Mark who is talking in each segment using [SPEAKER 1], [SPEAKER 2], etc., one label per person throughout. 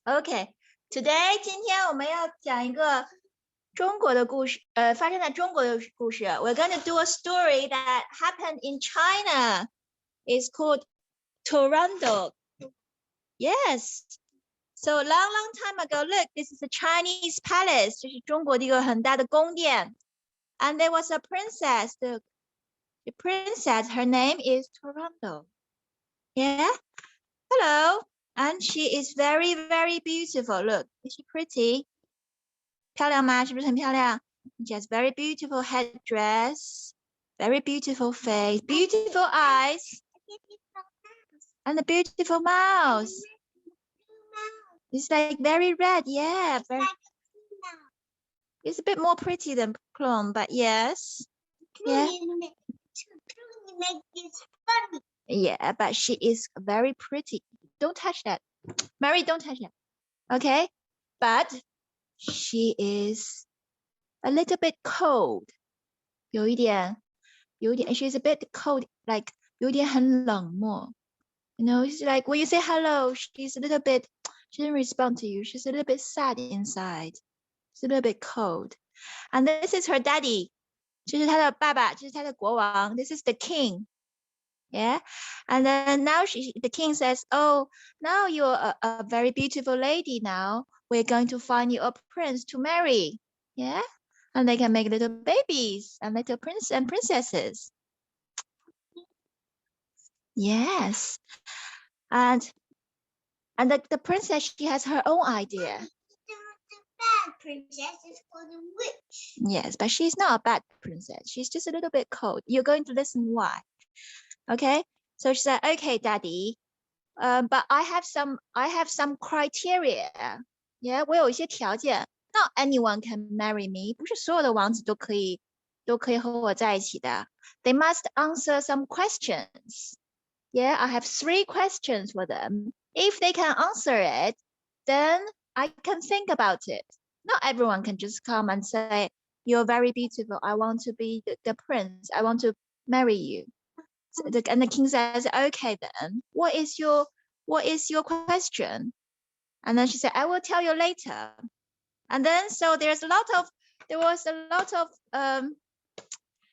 [SPEAKER 1] Okay, today 今天我们要讲一个中国的故事，发生在中国的故事。We're going to do a story that happened in China. It's called Turandot. Yes. So long time ago, look, this is a Chinese palace. 这是中国的一个很大的宫殿。And there was a princess. The princess, her name is Turandot. Yeah. Hello. And she is very, very beautiful. Look, is she pretty? 漂亮吗？是不是很漂亮？ She has very beautiful headdress, very beautiful face, beautiful eyes, and a beautiful mouth. It's like very red, yeah. It's a bit more pretty than clone, but yes. Yeah. Yeah, but she is very pretty. Don't touch that. Mary, don't touch that. Okay? But she is a little bit cold. 有一点 she's a bit cold, like 有点很冷漠. You know, it's like when you say hello, she's a little bit, she didn't respond to you. She's a little bit sad inside. She's a little bit cold. And this is her daddy. 这是她的爸爸，这是她的国王. This is the king. Yeah. And then now the king says, oh, now you're a very beautiful lady now. We're going to find you a prince to marry. Yeah. And they can make little babies and little prince and princesses. Yes. And the princess, she has her own idea.
[SPEAKER 2] The bad princess is for the witch.
[SPEAKER 1] Yes, but she's not a bad princess. She's just a little bit cold. You're going to listen why. Okay. So she said, okay, daddy. But I have some criteria. Yeah, 我有一些条件. Not anyone can marry me. 不是所有的王子都可以和我在一起的. They must answer some questions. Yeah, I have 3 questions for them. If they can answer it, then I can think about it. Not everyone can just come and say, you're very beautiful. I want to be the prince. I want to marry you. And the king says, okay, then what is your question? And then she said, I will tell you later. And then so there was a lot of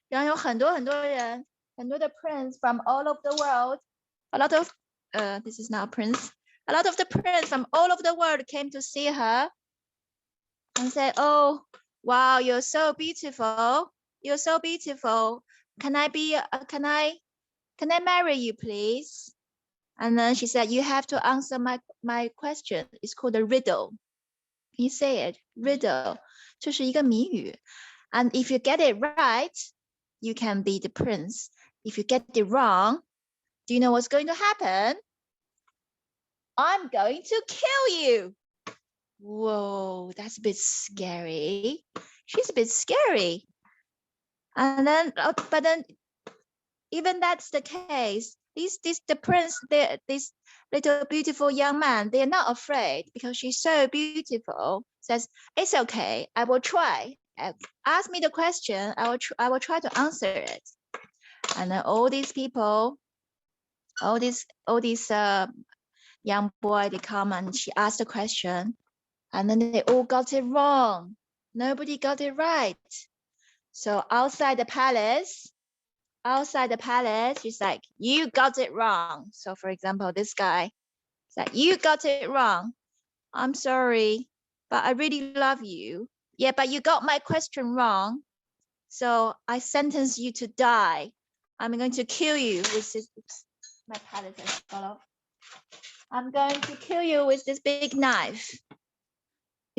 [SPEAKER 1] 然后有很多人，很多的 prince from all over the world. A lot of this is not a prince. A lot of the prince from all over the world came to see her and said, oh, wow, you're so beautiful. You're so beautiful. Can I marry you, please? And then she said, you have to answer my question. It's called a riddle. Can you say it? Riddle. 这是一个谜语. And if you get it right, you can be the prince. If you get it wrong, do you know what's going to happen? I'm going to kill you. Whoa, that's a bit scary. She's a bit scary. And then, but then, even that's the case, the prince, this little beautiful young man, they're not afraid because she's so beautiful. Says, it's okay, I will try. Ask me the question, I will try to answer it. And then all these people, all these young boy, they come and she asked the question, and then they all got it wrong. Nobody got it right. So outside the palace, she's like, you got it wrong. So for example, this guy said, you got it wrong. I'm sorry, but I really love you. Yeah, but you got my question wrong. So I sentence you to die. I'm going to kill you with this. Oops, my palette has fallen off. I'm going to kill you with this big knife.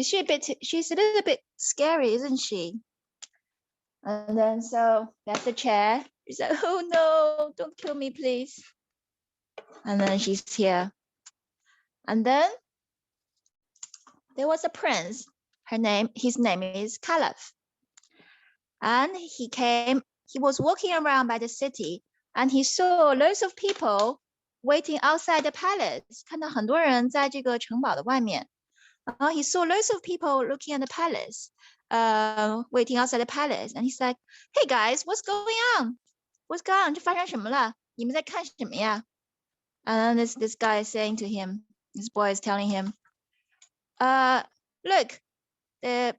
[SPEAKER 1] She's a little bit scary, isn't she? And then so that's the chair. She said, oh no, don't kill me, please. And then she's here. And then there was a prince. His name is Caliph. And he was walking around by the city and he saw loads of people waiting outside the palace. 看到很多人在这个城堡的外面。He saw loads of people looking at the palace, waiting outside the palace. And he's like, hey guys, what's going on? What's going on? 这发生什么了？你们在看什么呀？And then this guy is saying to him, this boy is telling him, Look, the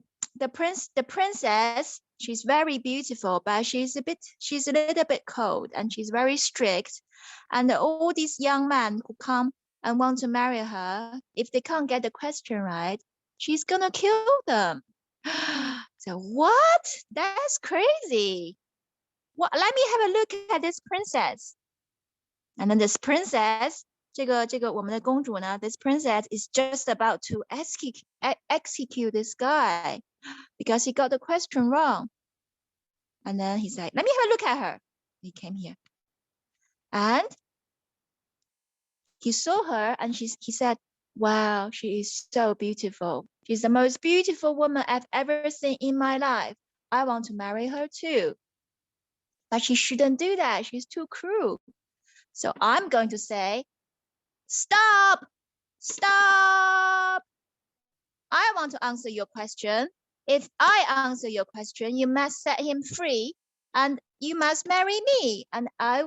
[SPEAKER 1] princess, she's very beautiful, but she's a little bit cold, and she's very strict. And all these young men who come and want to marry her, if they can't get the question right, she's gonna kill them. So what? That's crazy. What? Let me have a look at this princess. And then this princess, 这个我们的公主呢, this princess is just about to execute this guy because he got the question wrong. And then he's like, let me have a look at her. He came here. And he saw her and he said, wow, she is so beautiful. She's the most beautiful woman I've ever seen in my life. I want to marry her too. But she shouldn't do that. She's too cruel. So I'm going to say, stop, stop. I want to answer your question. If I answer your question, you must set him free and you must marry me and we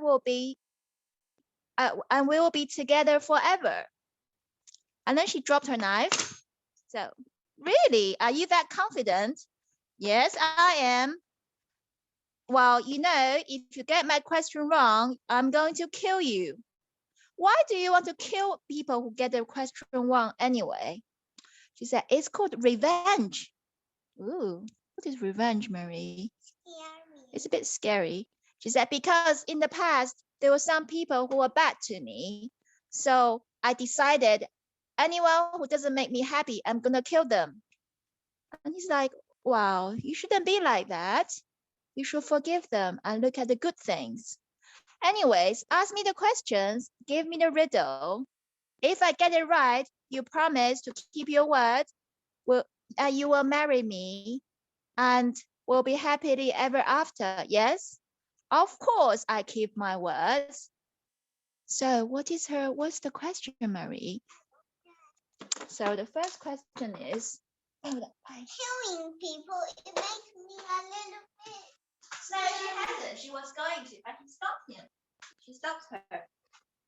[SPEAKER 1] will be together forever. And then she dropped her knife. So, really, are you that confident? Yes, I am. Well, you know, if you get my question wrong, I'm going to kill you. Why do you want to kill people who get their question wrong anyway? She said, it's called revenge. Ooh, what is revenge, Marie?
[SPEAKER 2] Scary.
[SPEAKER 1] It's a bit scary. She said, because in the past, there were some people who were bad to me. So I decided anyone who doesn't make me happy, I'm going to kill them. And he's like, wow, you shouldn't be like that. You should forgive them and look at the good things. Anyways, ask me the questions, give me the riddle. If I get it right, you promise to keep your word. You will marry me and will be happily ever after, yes? Of course, I keep my words. So what's the question, Marie? So the first question is,
[SPEAKER 2] Killing people, it makes me a little bit.
[SPEAKER 1] No, she hasn't. She was going to, but he stopped him. She stopped her.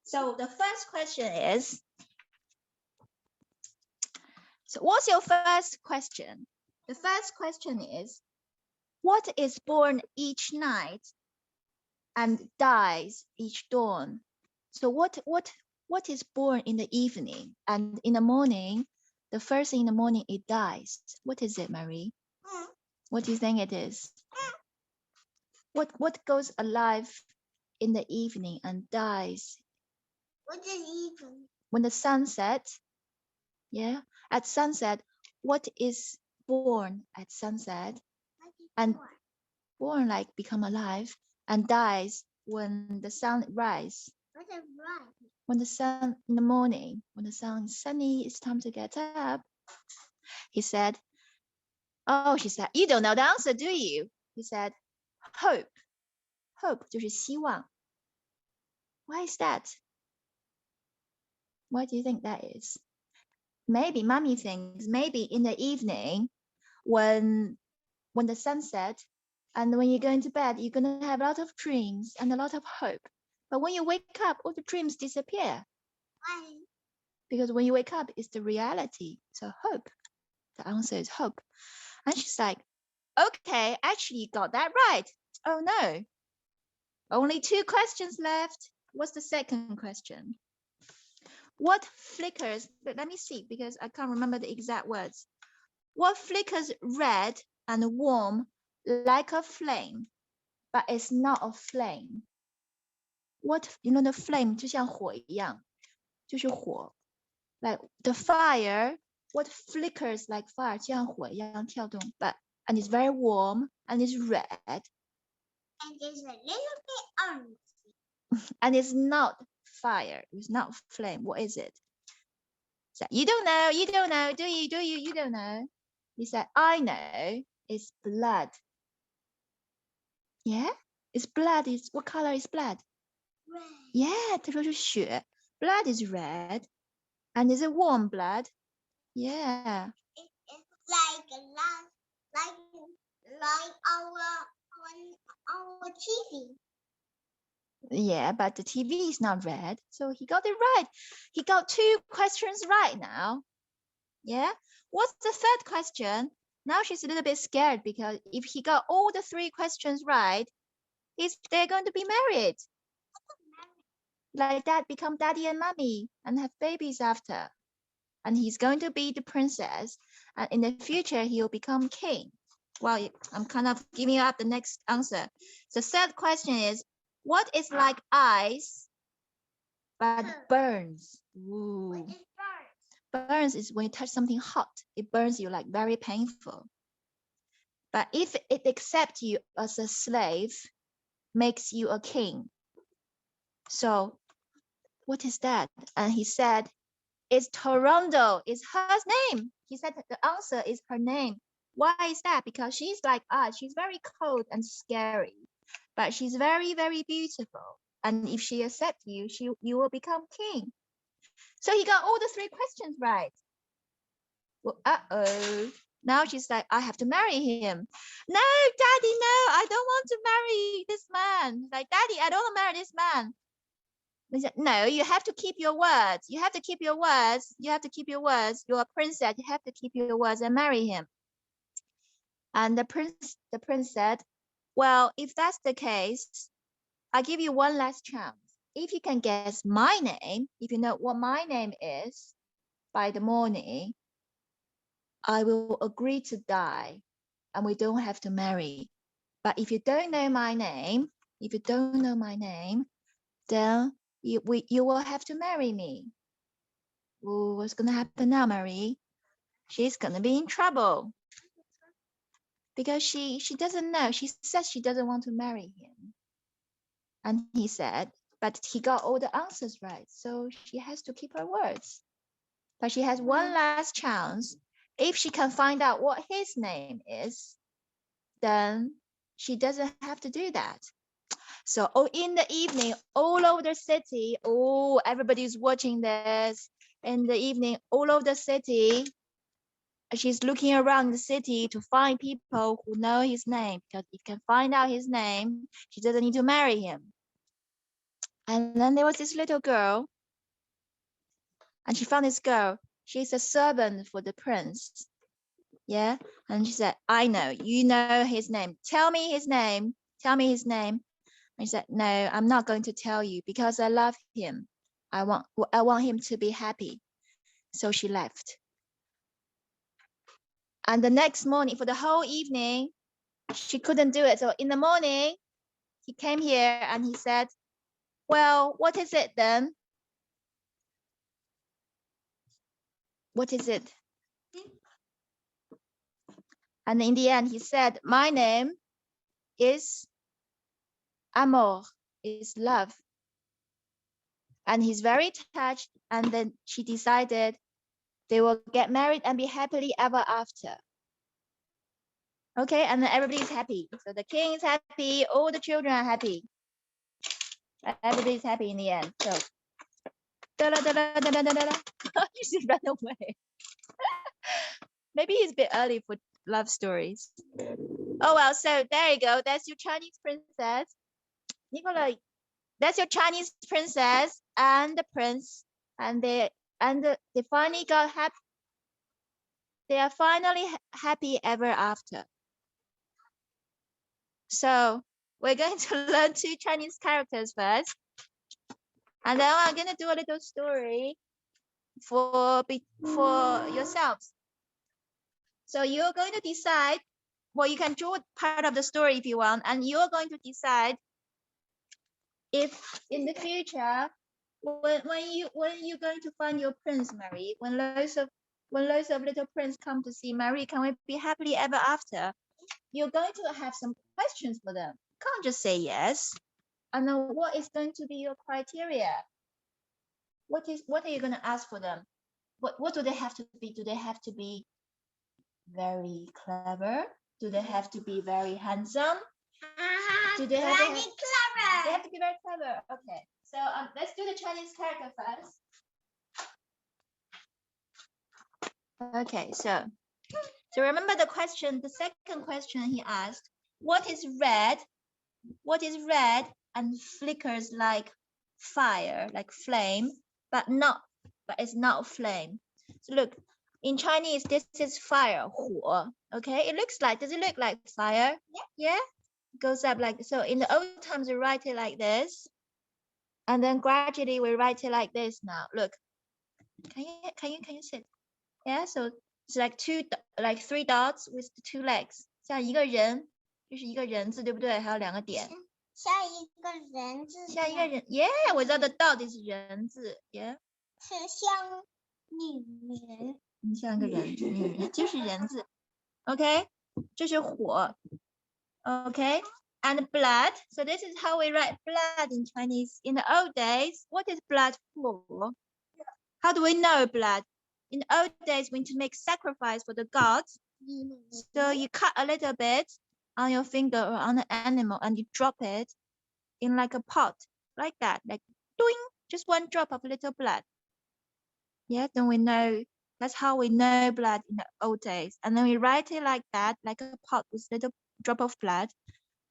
[SPEAKER 1] So the first question is, so what's your first question? The first question is, what is born each night and dies each dawn? So what is born in the evening and in the morning, the first thing in the morning, it dies? What is it, Marie? What do you think it is? What goes alive in the evening and dies?
[SPEAKER 2] What is even?
[SPEAKER 1] When the sun sets, yeah, at sunset, what is born at sunset and born like become alive and dies when the sun rises?
[SPEAKER 2] What is right?
[SPEAKER 1] When the sun in the morning, when the sun is sunny, it's time to get up. He said, oh, she said, you don't know the answer, do you? He said, hope. Hope 就是希望. Why is that? Why do you think that is? Maybe mommy thinks maybe in the evening when the sun sets and when you're going to bed, you're going to have a lot of dreams and a lot of hope. But when you wake up, all the dreams disappear.
[SPEAKER 2] Why?
[SPEAKER 1] Because when you wake up, it's the reality. So hope. The answer is hope. And she's like, okay, actually you got that right. Oh no. Only 2 questions left. What's the second question? What flickers, let me see, because I can't remember the exact words. What flickers red and warm like a flame, but it's not a flame? What, you know, the flame 就像火一样，就是火。Like the fire, what flickers like fire, 就像火一样跳动, and it's very warm and it's red.
[SPEAKER 2] And there's a little bit orange.
[SPEAKER 1] And it's not fire, it's not flame. What is it? So, you don't know, do you, you don't know. He said, I know, it's blood. Yeah, it's blood. What color is blood?
[SPEAKER 2] Red.
[SPEAKER 1] Yeah, 他说是血. Blood is red. And is it warm blood? Yeah.
[SPEAKER 2] It's like our TV.
[SPEAKER 1] Yeah, but the TV is not red. So he got it right. He got 2 questions right now. Yeah. What's the third question? Now she's a little bit scared because if he got all the three questions right, they're going to be married. Like that, become daddy and mommy and have babies after. And he's going to be the princess. And in the future, he'll become king. Well, I'm kind of giving up the next answer. The third question is, what is like ice but burns? Ooh. Burns is when you touch something hot. It burns you like very painful. But if it accepts you as a slave, makes you a king. So what is that? And he said, it's Turandot. It's her name. He said the answer is her name. Why is that? Because she's like us. She's very cold and scary, but she's very, very beautiful. And if she accepts you, you will become king. So he got all the three questions right. Well, uh-oh. Now she's like, I have to marry him. No, daddy, no, I don't want to marry this man. Like, daddy, I don't want to marry this man. He said, no, you have to keep your words. You have to keep your words. You have to keep your words. You're a princess. You have to keep your words and marry him. And the prince said, well, if that's the case, I give you one last chance. If you can guess my name, if you know what my name is by the morning, I will agree to die and we don't have to marry. But if you don't know my name, then you will have to marry me. Ooh, what's gonna happen now, Marie? She's gonna be in trouble because she doesn't know. She says she doesn't want to marry him, and he said, but he got all the answers right, so she has to keep her words. But she has one last chance. If she can find out what his name is, then she doesn't have to do that. So in the evening, all over the city, everybody's watching this. In the evening, all over the city, she's looking around the city to find people who know his name, because if you can find out his name, she doesn't need to marry him. And then there was this little girl, and she found this girl. She's a servant for the prince. Yeah. And she said, I know, you know his name. Tell me his name. Tell me his name. And he said, no, I'm not going to tell you because I love him. I want him to be happy. So she left. And the next morning, for the whole evening, she couldn't do it. So in the morning, he came here and he said, well, what is it then? What is it? And in the end, he said, my name is Amour, is love. And he's very touched. And then she decided they will get married and be happily ever after. Okay, and then everybody's happy. So the king is happy, all the children are happy. Everybody's happy in the end. So, you should run away. Maybe it's a bit early for love stories. Oh well, so there you go. That's your Chinese princess. Nicola, that's your Chinese princess and the prince, and they finally got happy. They are finally happy ever after. So we're going to learn 2 Chinese characters first, and then I'm gonna do a little story for yourselves. So you're going to decide. Well, you can draw part of the story if you want, and you're going to decide if in the future, when you're going to find your prince, Marie, when loads of little prince come to see Marie, can we be happily ever after? You're going to have some questions for them. Can't just say yes. And then what is going to be your criteria? What are you going to ask for them? What do they have to be? Do they have to be very clever? Do they have to be very handsome? Do they have to be clever? They have to be very clever. Okay. So let's do the Chinese character first. Okay, so remember the question, the second question he asked, what is red? What is red and flickers like fire, like flame, but it's not flame. So look, In Chinese, this is fire, 火. Okay, it looks like, does it look like fire? Yeah. It goes up like, so in the old times, we write it like this. And then gradually we write it like this now. Look, can you sit? Yeah, so it's like three dots with the two legs. 像一个人，就是一个人字，对不对？还有两个点。
[SPEAKER 2] 像一个人字。
[SPEAKER 1] 像一个人 ，Yeah， 我知道的dot是人字 ，Yeah。
[SPEAKER 2] 是像女人。
[SPEAKER 1] 你像个人，女人就是人字。OK， 这是火。OK。And blood. So this is how we write blood in Chinese. In the old days, what is blood for? How do we know blood? In the old days, we need to make sacrifice for the gods. So you cut a little bit on your finger or on the animal and you drop it in like a pot, like that, like doing just one drop of little blood. Yeah, then we know, that's how we know blood in the old days. And then we write it like that, like a pot with little drop of blood.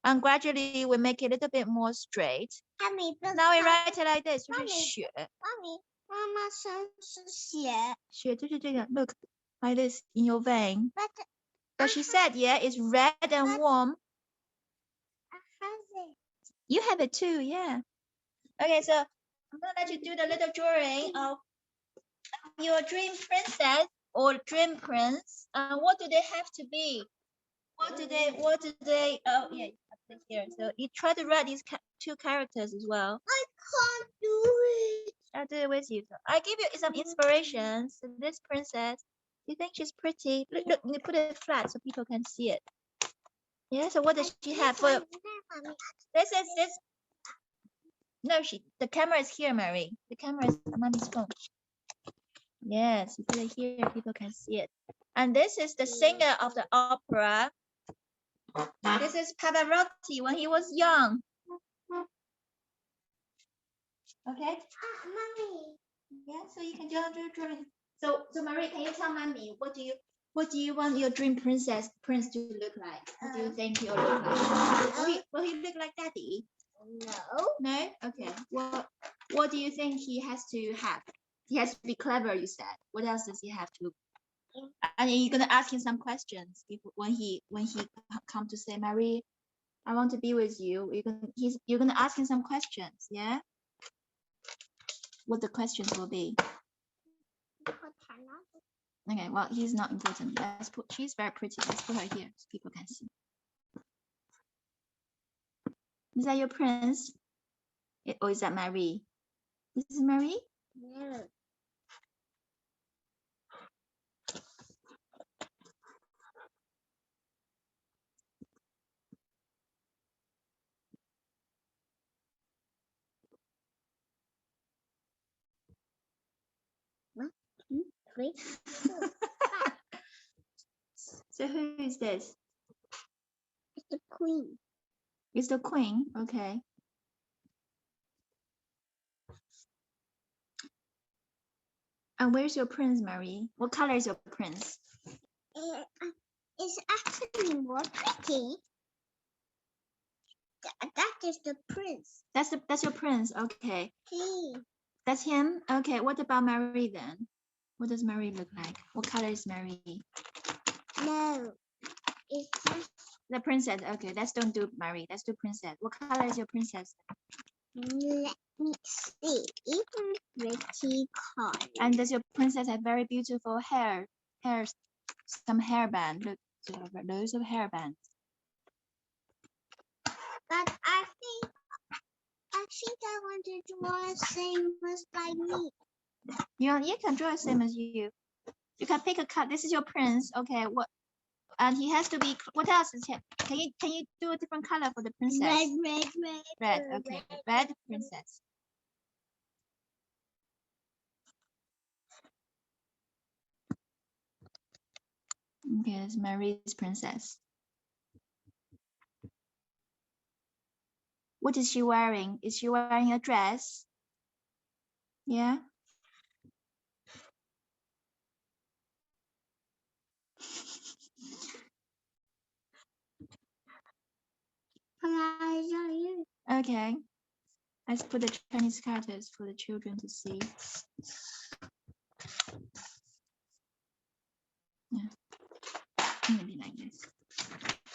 [SPEAKER 1] And gradually we make it a little bit more straight. Now we write it like this, 就是血。
[SPEAKER 2] 妈妈身是血。
[SPEAKER 1] 血就是这个 look, like this in your vein. But she said, yeah, it's red and warm.
[SPEAKER 2] I have it.
[SPEAKER 1] You have it too, yeah. Okay, so I'm gonna let you do the little drawing of your dream princess or dream prince. What do they have to be? What do they, oh yeah, here. So you try to write these two characters as well.
[SPEAKER 2] I can't do it.
[SPEAKER 1] I'll do it with you. So I give you some inspiration. So this princess, you think she's pretty? Look, you put it flat so people can see it. Yeah, so what does she have for this is this? No, the camera is here, Mary. The camera is on mommy's phone. Yes, you put it here, people can see it. And this is the singer of the opera. This is Pavarotti when he was young. Okay?
[SPEAKER 2] Mommy.
[SPEAKER 1] Yeah, so you can do drawing. So Marie, can you tell mommy what do you want your dream prince to look like? What do you think he'll look like? Will he look like daddy?
[SPEAKER 2] No.
[SPEAKER 1] No? Okay. What do you think he has to have? He has to be clever, you said. What else does he have to? And you're gonna ask him some questions when he come to say, Marie, I want to be with you. You're gonna ask him some questions, yeah? What the questions will be? Okay, well, he's not important. She's very pretty. Let's put her here so people can see. Is that your prince? Or is that Marie? This is Marie?
[SPEAKER 2] No. Three.
[SPEAKER 1] So who is this?
[SPEAKER 2] It's the queen.
[SPEAKER 1] It's the queen. Okay. And where's your prince, Marie? What color is your prince?
[SPEAKER 2] It's actually more pretty. That is the prince.
[SPEAKER 1] That's your prince. Okay.
[SPEAKER 2] He.
[SPEAKER 1] That's him. Okay. What about Marie then? What does Marie look like? What color is Marie?
[SPEAKER 2] No. It's just
[SPEAKER 1] the princess. Okay. Let's don't do Marie. Let's do princess. What color is your princess?
[SPEAKER 2] Let me see. Even pretty color.
[SPEAKER 1] And does your princess have very beautiful hair? Some hairband. Look, loads of hairbands.
[SPEAKER 2] But I think I want to draw same as like me.
[SPEAKER 1] You can draw the same as you. You can pick a color. This is your prince. Okay. What? And he has to be. What else is here? Can you do a different color for the princess?
[SPEAKER 2] Red.
[SPEAKER 1] Okay. Red princess. Okay, it's Marie's princess. What is she wearing? Is she wearing a dress? Yeah. Okay. Let's put the Chinese characters for the children to see. Yeah. Maybe like this.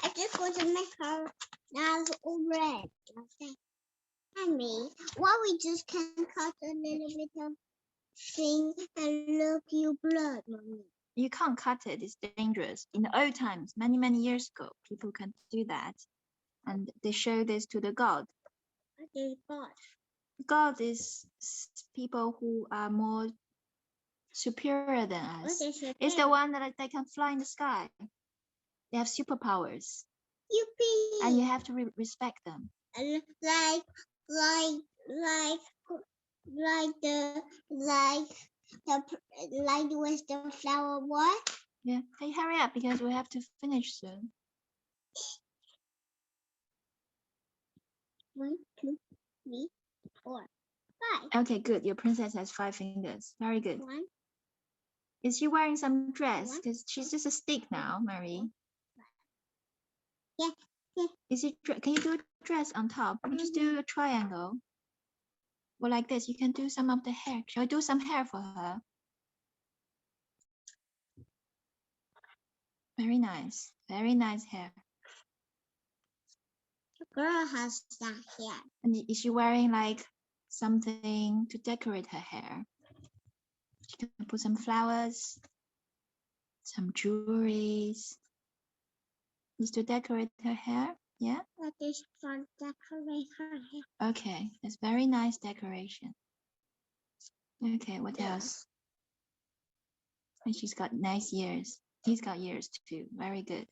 [SPEAKER 2] I just want to make her nails all red. Okay. Mommy, why we just can cut a little bit of thing and look you blood, Mommy?
[SPEAKER 1] You can't cut it. It's dangerous. In the old times, many, many years ago, people can do that. And they show this to the god.
[SPEAKER 2] What is God?
[SPEAKER 1] God is people who are more superior than us.
[SPEAKER 2] What is your
[SPEAKER 1] It's the one that they can fly in the sky. They have superpowers.
[SPEAKER 2] Yippee!
[SPEAKER 1] And you have to respect them.
[SPEAKER 2] And like with the flower what?
[SPEAKER 1] Yeah. Hey, hurry up because we have to finish soon.
[SPEAKER 2] 1, 2, 3, 4, 5.
[SPEAKER 1] Okay, good. Your princess has 5 fingers. Very good.
[SPEAKER 2] 1.
[SPEAKER 1] Is she wearing some dress?
[SPEAKER 2] One.
[SPEAKER 1] Because she's just a stick now, Marie.
[SPEAKER 2] Yeah.
[SPEAKER 1] Is it? Can you do a dress on top? Just do a triangle. Or like this. You can do some of the hair. Shall I do some hair for her? Very nice. Very nice hair.
[SPEAKER 2] The girl has that hair.
[SPEAKER 1] And is she wearing like something to decorate her hair? She can put some flowers, some jewelries. Is to decorate her hair? Yeah?
[SPEAKER 2] That is for decorate her hair.
[SPEAKER 1] Okay, that's very nice decoration. Okay, what else? And she's got nice ears. He's got ears too. Very good.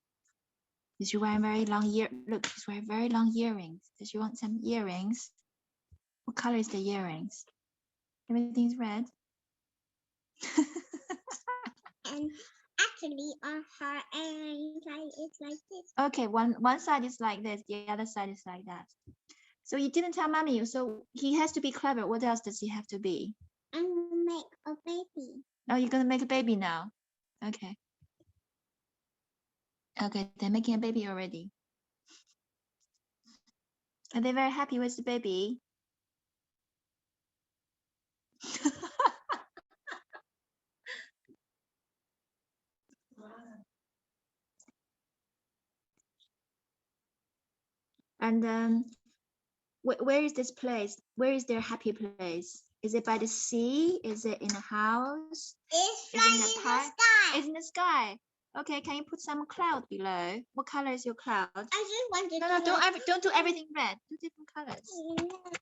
[SPEAKER 1] Is she wearing very long ear? Look, she's wearing very long earrings. Does she want some earrings? What color is the earrings? Everything's red.
[SPEAKER 2] And actually on her earrings it's like this.
[SPEAKER 1] Okay, one side is like this, the other side is like that. So you didn't tell mommy, so he has to be clever. What else does he have to be?
[SPEAKER 2] I'm gonna make a baby.
[SPEAKER 1] Oh, you're gonna make a baby now? Okay. Okay, they're making a baby already. Are they very happy with the baby? And where is this place? Where is their happy place? Is it by the sea? Is it in a house?
[SPEAKER 2] It's
[SPEAKER 1] Is
[SPEAKER 2] flying
[SPEAKER 1] it in
[SPEAKER 2] in
[SPEAKER 1] a
[SPEAKER 2] the
[SPEAKER 1] park?
[SPEAKER 2] sky.
[SPEAKER 1] It's in the sky. Okay, can you put some cloud below? What color is your cloud?
[SPEAKER 2] I just wanted
[SPEAKER 1] No,
[SPEAKER 2] to
[SPEAKER 1] don't do everything red. Do different colors.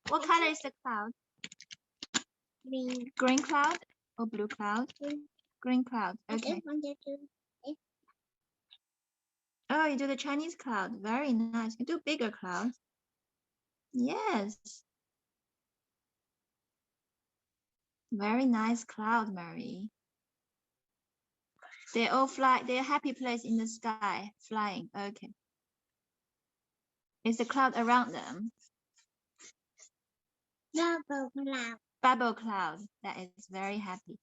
[SPEAKER 1] What color is the cloud?
[SPEAKER 2] green.
[SPEAKER 1] Green cloud or blue cloud? Green cloud.
[SPEAKER 2] I
[SPEAKER 1] Okay.
[SPEAKER 2] just wanted to
[SPEAKER 1] Oh, you do the Chinese cloud. Very nice. You do bigger cloud. Yes. Very nice cloud, Mary. They all fly. They're happy place in the sky, flying. Okay. Is the cloud around them?
[SPEAKER 2] bubble cloud.
[SPEAKER 1] Bubble cloud. That is very happy.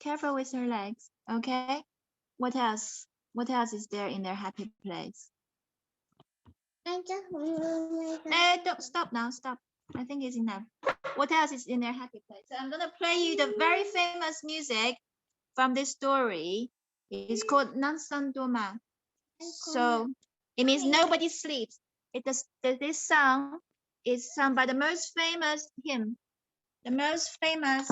[SPEAKER 1] Careful with her legs. Okay. What else? What else is there in their happy place?
[SPEAKER 2] I just want to make
[SPEAKER 1] Don't stop now. Stop. I think it's enough. What else is in their happy place? So I'm gonna play you the very famous music from this story. It's called Nessun Dorma. So it means nobody sleeps. This song is sung by the most famous hymn, the most famous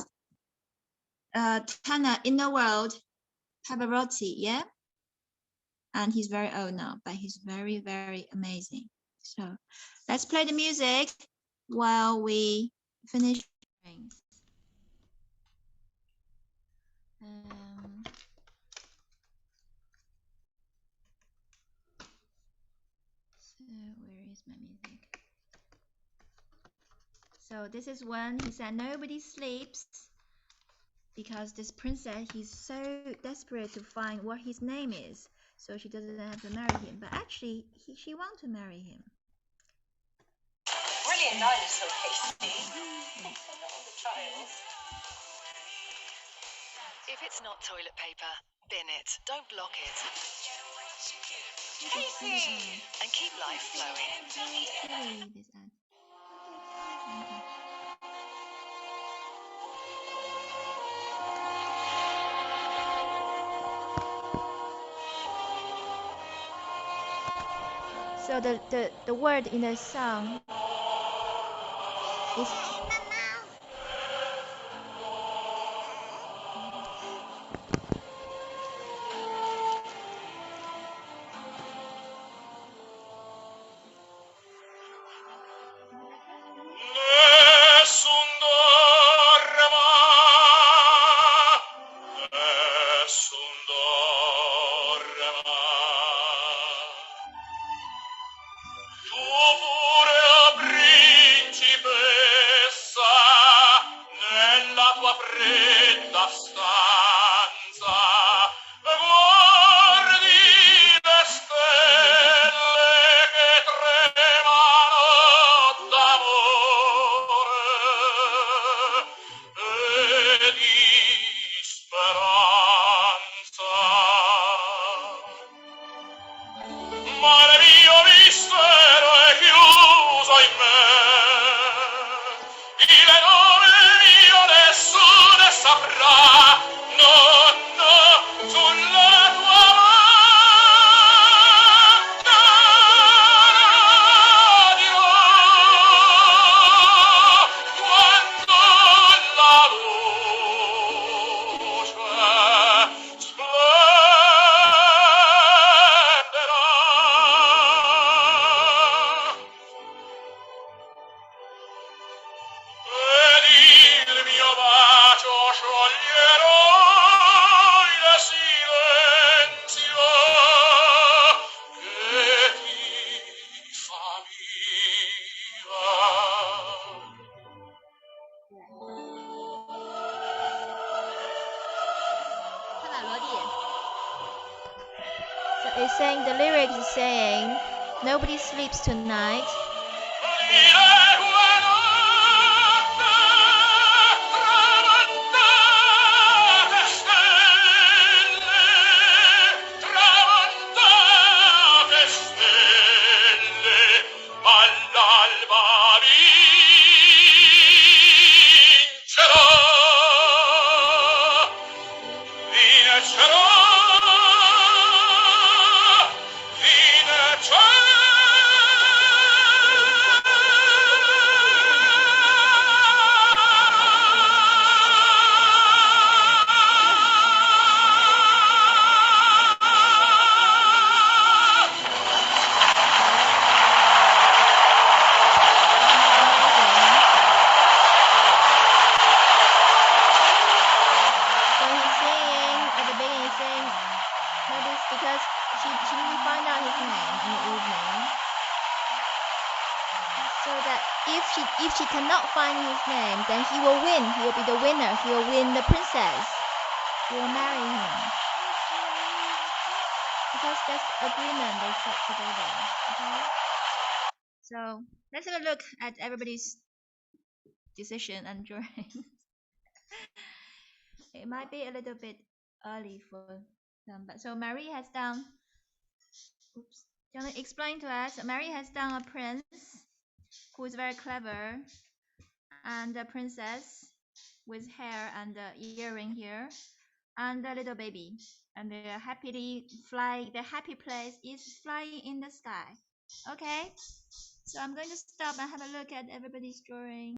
[SPEAKER 1] tenor in the world, Pavarotti. Yeah, and he's very old now, but he's very, very amazing. So let's play the music while we finish. So where is my music? So this is when he said nobody sleeps because this princess, he's so desperate to find what his name is, so she doesn't have to marry him. But actually, she wants to marry him.
[SPEAKER 3] Brilliant dinosaur, Casey. If it's not toilet paper, bin it. Don't block it. Casey! And keep life flowing.
[SPEAKER 1] This ad. So the word in the song is
[SPEAKER 4] Nessun dorma, nessun dorma. Tu pure, o principessa, nella tua fredda stanza, guardi le stelle che tremano d'amore e di speranza. Ma il mio mistero è chiuso in me, il nome mio nessuno saprà, no, no, sulla tua macchina dirò quando la luce splenderà. Ed il mio bacio scioglierò il silenzio che ti fa viva.
[SPEAKER 1] so it's saying the lyrics is saying nobody sleeps tonight. So he's saying at the beginning, he's saying nobody's because she didn't find out his name in the evening. So that if she cannot find his name, then he will win. He will be the winner. He will win the princess. He will marry him. Because that's the agreement they set together. Okay. So let's have a look at everybody's decision and drawing. It might be a little bit early for them, but so Marie has done. Oops. Do you want to explain to us? Marie has done a prince who is very clever, and a princess with hair and earring here, and a little baby, and they're happily flying. The happy place is flying in the sky. Okay. So I'm going to stop and have a look at everybody's drawing.